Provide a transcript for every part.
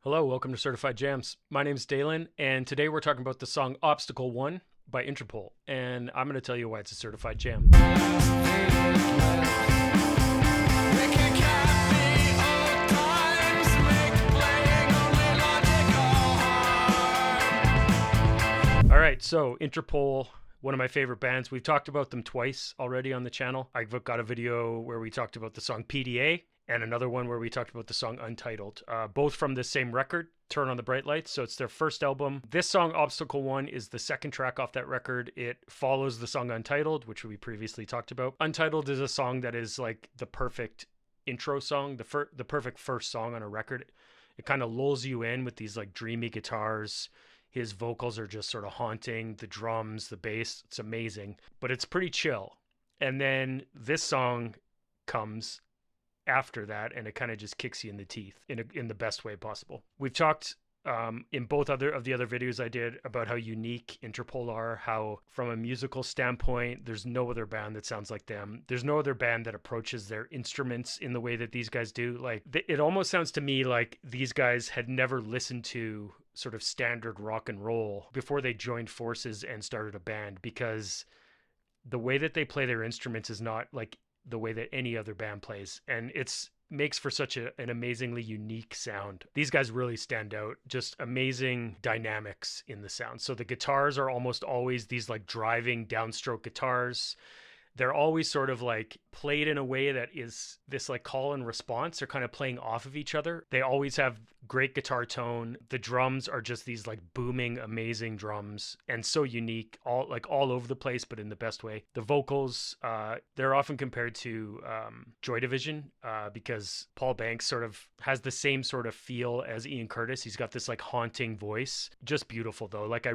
Hello, welcome to Certified Jams. My name is Dalen, and today we're talking about the song Obstacle 1 by Interpol, and I'm going to tell you why it's a certified jam. All right, so Interpol, one of my favorite bands. We've talked about them twice already on the channel. I've got a video where we talked about the song PDA and another one where we talked about the song Untitled, both from the same record, Turn on the Bright Lights. So it's their first album. This song, Obstacle 1, is the second track off that record. It follows the song Untitled, which we previously talked about. Untitled is a song that is like the perfect intro song, the perfect first song on a record. It kind of lulls you in with these like dreamy guitars. His vocals are just sort of haunting, the drums, the bass, it's amazing, but it's pretty chill. And then this song comes after that, and it kind of just kicks you in the teeth in the best way possible. We've talked in both other videos I did about how unique Interpol are, how from a musical standpoint, there's no other band that sounds like them. There's no other band that approaches their instruments in the way that these guys do. Like it almost sounds to me like these guys had never listened to sort of standard rock and roll before they joined forces and started a band, because the way that they play their instruments is not like the way that any other band plays, and it's makes for such an amazingly unique sound. These guys really stand out, just amazing dynamics in the sound. So the guitars are almost always these like driving downstroke guitars. They're always sort of like played in a way that is this like call and response. They're kind of playing off of each other. They always have great guitar tone. The drums are just these like booming, amazing drums, and so unique, all over the place, but in the best way. The vocals, they're often compared to Joy Division, because Paul Banks sort of has the same sort of feel as Ian Curtis. He's got this like haunting voice. Just beautiful though. Like I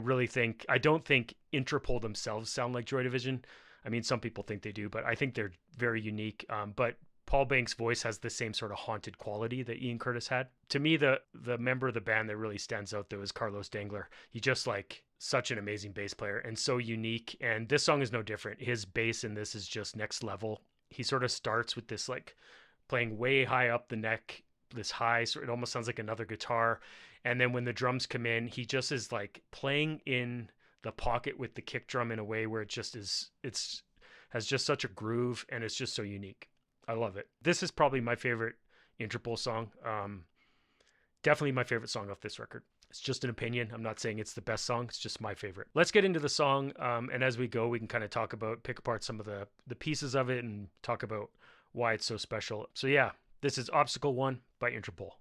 don't think Interpol themselves sound like Joy Division. I mean, some people think they do, but I think they're very unique. But Paul Banks' voice has the same sort of haunted quality that Ian Curtis had. To me, the member of the band that really stands out, though, is Carlos Dangler. He's just like such an amazing bass player and so unique. And this song is no different. His bass in this is just next level. He sort of starts with this like playing way high up the neck, this high, so it almost sounds like another guitar. And then when the drums come in, he just is like playing in the pocket with the kick drum in a way where it's has just such a groove, and it's just so unique. I love it. This is probably my favorite Interpol song. Definitely my favorite song off this record. It's just an opinion. I'm not saying it's the best song. It's just my favorite. Let's get into the song. And as we go, we can kind of pick apart some of the pieces of it and talk about why it's so special. So yeah, this is Obstacle 1 by Interpol.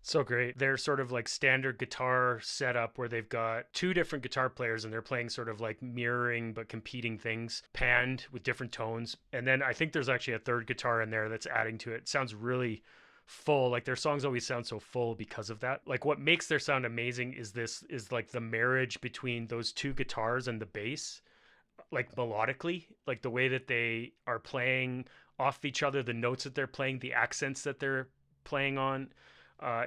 So great. They're sort of like standard guitar setup where they've got two different guitar players and they're playing sort of like mirroring but competing things, panned with different tones. And then I think there's actually a third guitar in there that's adding to it. It sounds really full. Like their songs always sound so full because of that. Like what makes their sound amazing is like the marriage between those two guitars and the bass, like melodically, like the way that they are playing off each other, the notes that they're playing, the accents that they're playing on.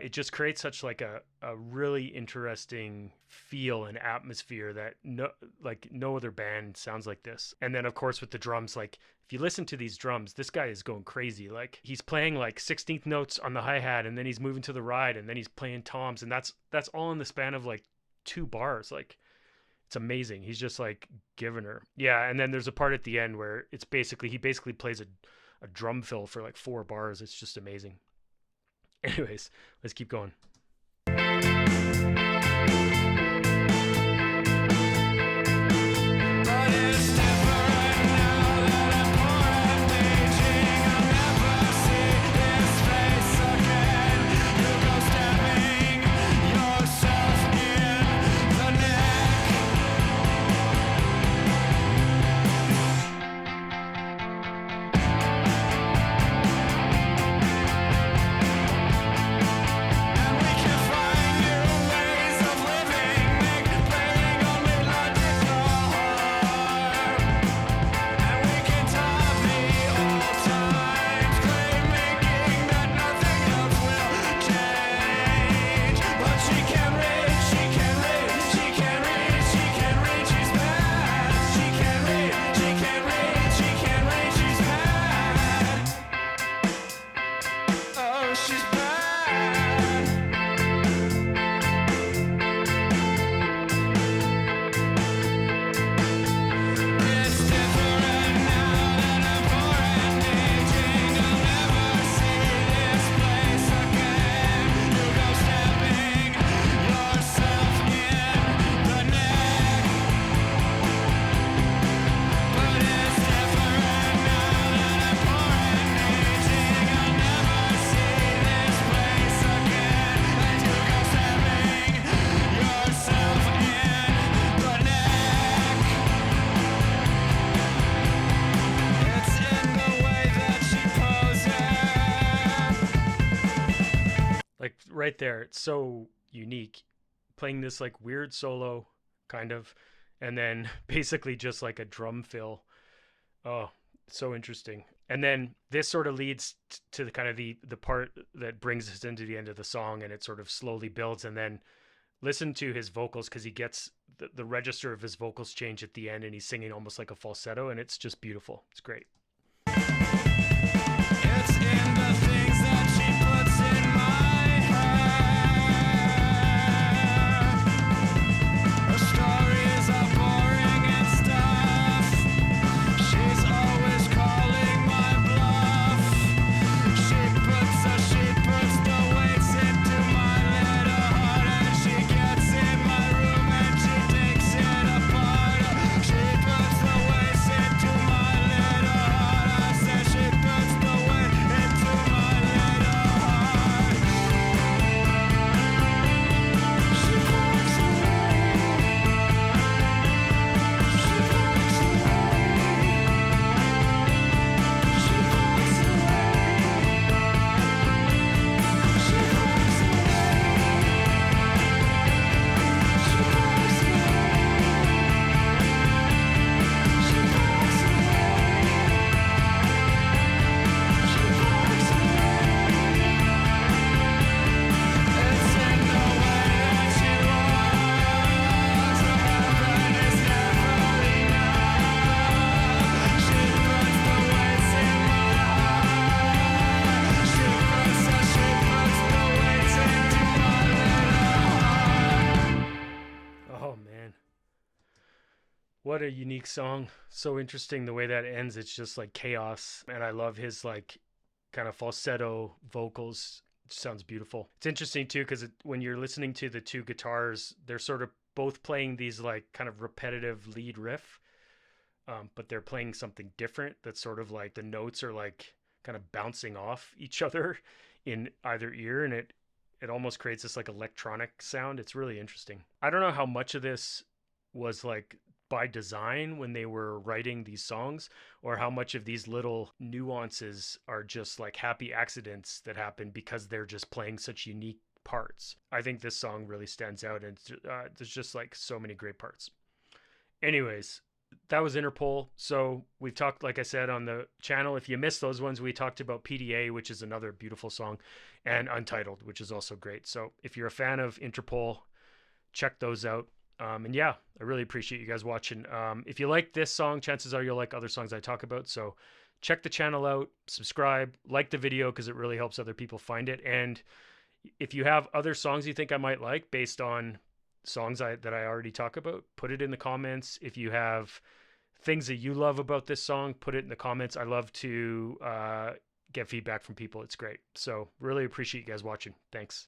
It just creates such like a really interesting feel and atmosphere that no other band sounds like this. And then of course with the drums, like if you listen to these drums, this guy is going crazy. Like he's playing like 16th notes on the hi-hat, and then he's moving to the ride, and then he's playing toms, and that's all in the span of like 2 bars. Like it's amazing. He's just like giving her. Yeah, and then there's a part at the end where he basically plays a drum fill for like 4 bars. It's just amazing. Anyways, let's keep going. Like right there, it's so unique. Playing this like weird solo, kind of, and then basically just like a drum fill. Oh, so interesting. And then this sort of leads to the kind of the part that brings us into the end of the song, and it sort of slowly builds. And then listen to his vocals, because he gets the register of his vocals change at the end, and he's singing almost like a falsetto, and it's just beautiful. It's great. It's in the things that she puts in my head. Her stories are boring and stuff. She's always calling my bluff. She puts the weights into my little heart, and she gets in my room and she takes it apart. She puts the weights into my little heart. I said she puts the weight into my little heart. She walks away. She walks away. She walks Oh man, what a unique song. So interesting the way that ends. It's just like chaos, and I love his like kind of falsetto vocals. It sounds beautiful. It's interesting too, because when you're listening to the two guitars, they're sort of both playing these like kind of repetitive lead riff, but they're playing something different. That's sort of like the notes are like kind of bouncing off each other in either ear, and it almost creates this like electronic sound. It's really interesting. I don't know how much of this was like by design when they were writing these songs, or how much of these little nuances are just like happy accidents that happen because they're just playing such unique parts. I think this song really stands out, and there's just like so many great parts. Anyways, that was Interpol. So we've talked, like I said, on the channel. If you missed those ones, we talked about PDA, which is another beautiful song, and Untitled, which is also great. So if you're a fan of Interpol, check those out. And yeah, I really appreciate you guys watching. If you like this song, chances are you'll like other songs I talk about. So check the channel out, subscribe, like the video, because it really helps other people find it. And if you have other songs you think I might like based on songs that I already talk about, put it in the comments. If you have things that you love about this song, put it in the comments. I love to get feedback from people. It's great. So really appreciate you guys watching. Thanks.